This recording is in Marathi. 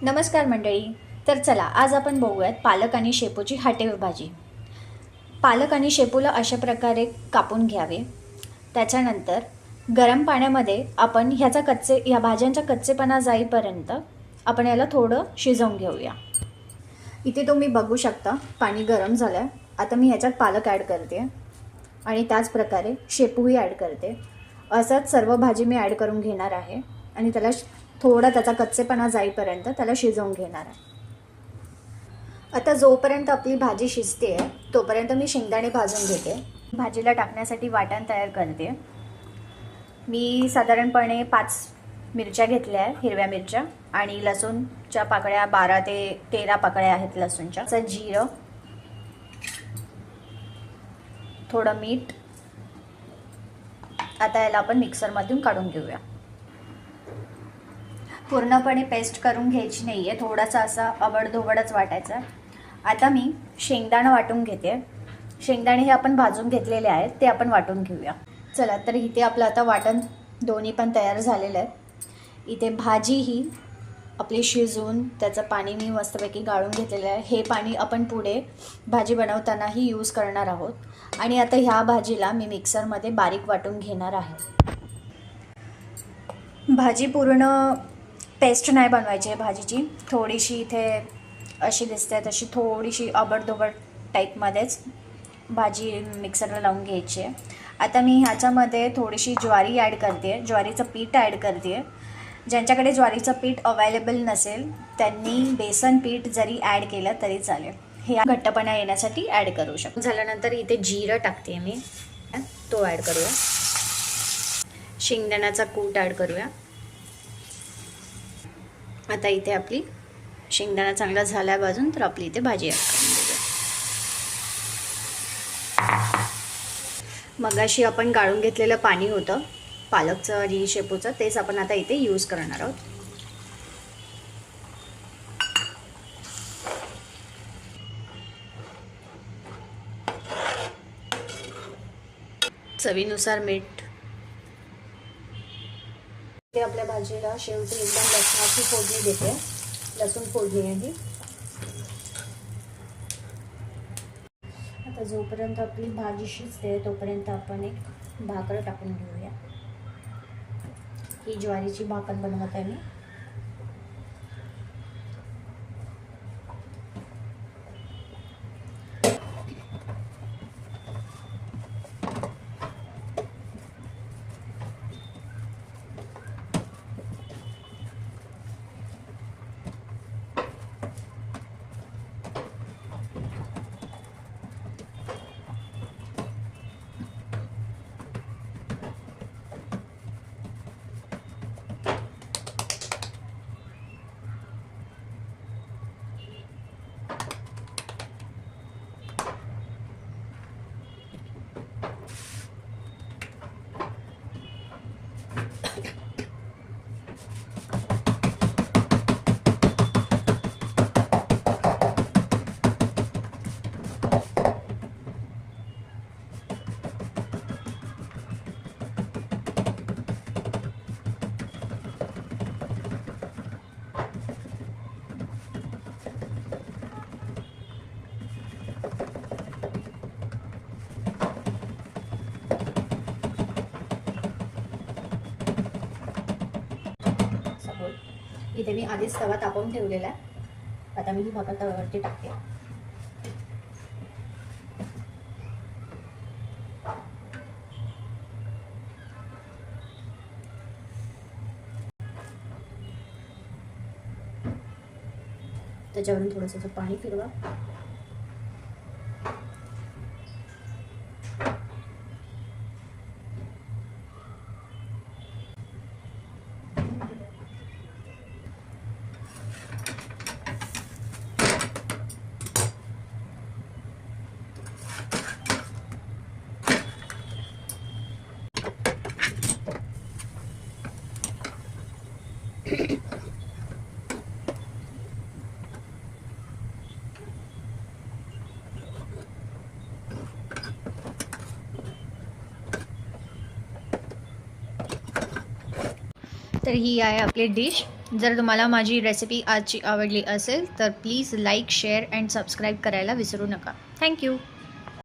नमस्कार मंडळी. तर चला आज आपण बघूयात पालक आणि शेपूची हाटेव भाजी. पालक आणि शेपूला अशा प्रकारे कापून घ्यावे. त्याच्यानंतर गरम पाण्यामध्ये आपण ह्या भाज्यांचा कच्चेपणा जाईपर्यंत आपण याला थोडं शिजवून घेऊया. इथे तुम्ही बघू शकता पाणी गरम झालं आहे. आता मी ह्याच्यात पालक ॲड करते आणि त्याच प्रकारे शेपूही ॲड करते. असंच सर्व भाजी मी ॲड करून घेणार आहे आणि त्याचा कच्चेपणा जाईपर्यंत त्याला शिजवून घेणार आहे. आता जोपर्यंत आपली भाजी शिजते तोपर्यंत मी शेंगदाणे भाजून घेते. भाजीला टाकण्यासाठी वाटण तयार करते. मी साधारणपणे 5 मिरच्या घेतल्या आहेत, हिरव्या मिरच्या, आणि लसूणच्या पाकळ्या 12 ते 13 पाकळ्या आहेत लसूणच्या. जिरं, थोडं मीठ. आता याला आपण मिक्सरमधून काढून घेऊया. पूर्णपणे पेस्ट करून घ्यायची नाही आहे, थोडासा असा अबडधोबडच वाटायचा. आता मी शेंगदाणा वाटून घेते. शेंगदाणे हे आपण भाजून घेतलेले आहेत, ते आपण वाटून घेऊया. चला, तर इथे आपलं आता वाटण दोन्ही पण तयार झालेलं आहे. इथे भाजी ही आपली शिजवून त्याचं पाणी मी मस्तपैकी गाळून घेतलेलं आहे. हे पाणी आपण पुढे भाजी बनवतानाही यूज करणार आहोत. आणि आता ह्या भाजीला मी मिक्सरमध्ये बारीक वाटून घेणार आहे. भाजी पूर्ण पेस्ट नाही बनवायची आहे भाजीची. थोडीशी इथे अशी दिसते तशी थोडीशी अबडधोबड टाईपमध्येच भाजी मिक्सरला लावून घ्यायची आहे. आता मी ह्याच्यामध्ये थोडीशी ज्वारी ॲड करते, ज्वारीचं पीठ ॲड करते. ज्यांच्याकडे ज्वारीचं पीठ अवेलेबल नसेल त्यांनी बेसन पीठ जरी ॲड केलं तरी चालेल. हे घट्टपणा येण्यासाठी ॲड करू शकतो. झाल्यानंतर इथे जिरं टाकते मी, तो ॲड करूया. शेंगदाण्याचा कूट ॲड करूया. आता इथे आपली शेंगदाणा चांगला झाला भाजून, तर आपली इथे भाजी ॲड करून देऊया. मगाशी आपण गाळून घेतलेलं पाणी होतं पालकचं आणि शेपूचं, तेच आपण आता इथे यूज करणार आहोत. चवीनुसार मीठ. ते आपल्या भाजीला शेवटी एकदम लसणाची फोडणी देते. लसूण फोडणी आहे. आता जोपर्यंत आपली भाजी शिजते तोपर्यंत आपण एक भाकर टाकून घेऊया. ही ज्वारीची भाकर बनवत आहे मी. इथे मी आधीच तवा तापवून ठेवलेला आहे. आता मी ही भाकर तव्यावरती टाकते. त्याच्यावरून थोडंसं पाणी फिरवा. तर ही आहे आपली डिश. जर तुम्हाला माझी रेसिपी आजची आवडली असेल तर please like share and subscribe करायला विसरू नका. थँक्यू.